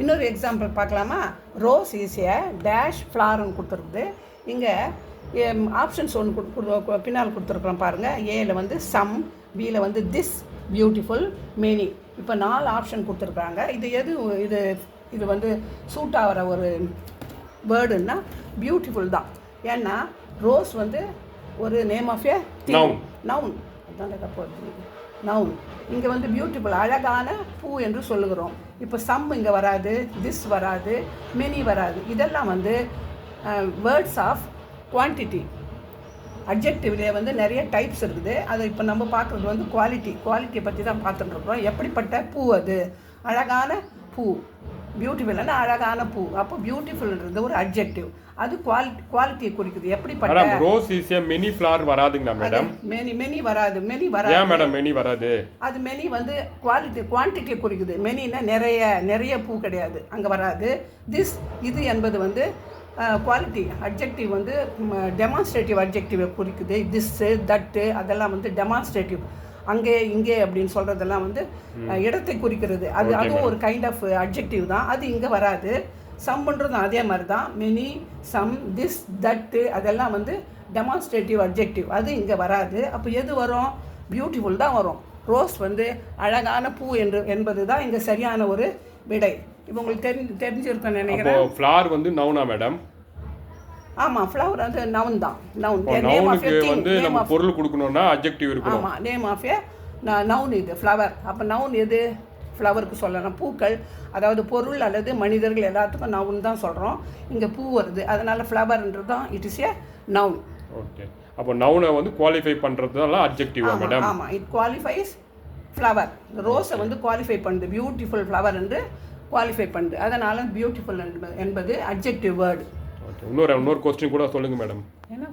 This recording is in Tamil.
இன்னொரு எக்ஸாம்பிள் பார்க்கலாமா? ரோஸ் இஸ் ஏ டேஷ் ஃப்ளார்னு கொடுத்துருக்குது. இங்கே ஆப்ஷன்ஸ் ஒன்று பின்னால் கொடுத்துருக்குறோம் பாருங்கள். ஏல வந்து சம், பியில் வந்து திஸ், பியூட்டிஃபுல், மெனி. இப்போ 4 ஆப்ஷன் கொடுத்துருக்குறாங்க. இது எது இது வந்து சூட் ஆகிற ஒரு வேர்டுன்னா பியூட்டிஃபுல் தான். ஏன்னா ரோஸ் வந்து ஒரு நேம் ஆஃப் ஏ நவுன். அதுதான் போகுது நவுன். இங்கே வந்து பியூட்டிஃபுல் அழகான பூ என்று சொல்லுகிறோம். இப்போ சம் இங்கே வராது, திஸ் வராது, மெனி வராது. இதெல்லாம் வந்து வேர்ட்ஸ் ஆஃப் குவான்டிட்டி. அட்ஜெக்டிவ்லேயே வந்து நிறைய டைப்ஸ் இருக்குது. அதை இப்போ நம்ம பார்க்குறது வந்து குவாலிட்டியை பற்றி தான் பார்த்துட்டுருக்குறோம். எப்படிப்பட்ட பூ அது? அழகான பூ. பியூட்டிஃபுல்னா அழகான பூ. அப்போ பியூட்டிஃபுல்ன்றது ஒரு அட்ஜெக்டிவ். அது குவாலிட்டியை குறிக்குது. எப்படிப்பட்ட rose is a many flower வராதுங்களா மேடம்? மெனி வராது. ஏன் மேடம் மெனி வராது? அது மெனி வந்து குவான்டிட்டியை குறிக்குது. மெனினா நிறைய பூ கிடையாது, அங்கே வராது. திஸ் இது என்பது வந்து குவாலிட்டி அட்ஜெக்டிவ் வந்து டெமான்ஸ்ட்ரேட்டிவ் அட்ஜெக்டிவை குறிக்குது. திஸ்ஸு தட்டு அதெல்லாம் வந்து டெமான்ஸ்ட்ரேட்டிவ். அங்கே இங்கே அப்படின்னு சொல்கிறதெல்லாம் வந்து இடத்தை குறிக்கிறது. அதுவும் ஒரு கைண்ட் ஆஃப் அட்ஜெக்டிவ் தான். அது இங்கே வராது. சம்ன்றதும் அதே மாதிரி தான். மெனி, சம், திஸ், தட்டு அதெல்லாம் வந்து டெமான்ஸ்ட்ரேட்டிவ் அட்ஜெக்டிவ். அது இங்கே வராது. அப்போ எது வரும்? பியூட்டிஃபுல் தான் வரும். ரோஸ் வந்து அழகான பூ என்பது தான் இங்கே சரியான ஒரு விடை. இப்போ உங்களுக்கு தெரிஞ்சிருக்கேன்னு நினைக்கிறேன். ஃப்ளவர் வந்து நவுனா மேடம்? ஆமாம், ஃப்ளவர் வந்து நவுன் தான். நவுனுக்கு வந்து நம்ம பொருள் கொடுக்கணும்னா அட்ஜெக்டிவ் இருக்கணும். ஆமாம், நேம் ஆஃப் ஏ நவுன் இது ஃப்ளவர். அப்போ நவுன் எது? ஃப்ளவருக்கு சொல்லலாம். பூக்கள், அதாவது பொருள் அல்லது மனிதர்கள் எல்லாத்துக்கும் நவுன் தான் சொல்கிறோம். இங்கே பூ வருது, அதனால் ஃப்ளவர்ன்றது தான் it is a noun. Okay. அப்போ நவுனை வந்து குவாலிஃபை பண்ணுறதுலாம் அட்ஜெக்டிவா மேடம்? ஆமாம், இட் குவாலிஃபைஸ் ஃப்ளவர். ரோஸை வந்து குவாலிஃபை பண்ணுது. பியூட்டிஃபுல் ஃப்ளவர் என்று குவாலிஃபை பண்ணுது. அதனால் பியூட்டிஃபுல் என்பது அட்ஜெக்டிவ் வேர்டு. ஓகே. இன்னொரு கொஸ்டின் கூட சொல்லுங்கள் மேடம். என்ன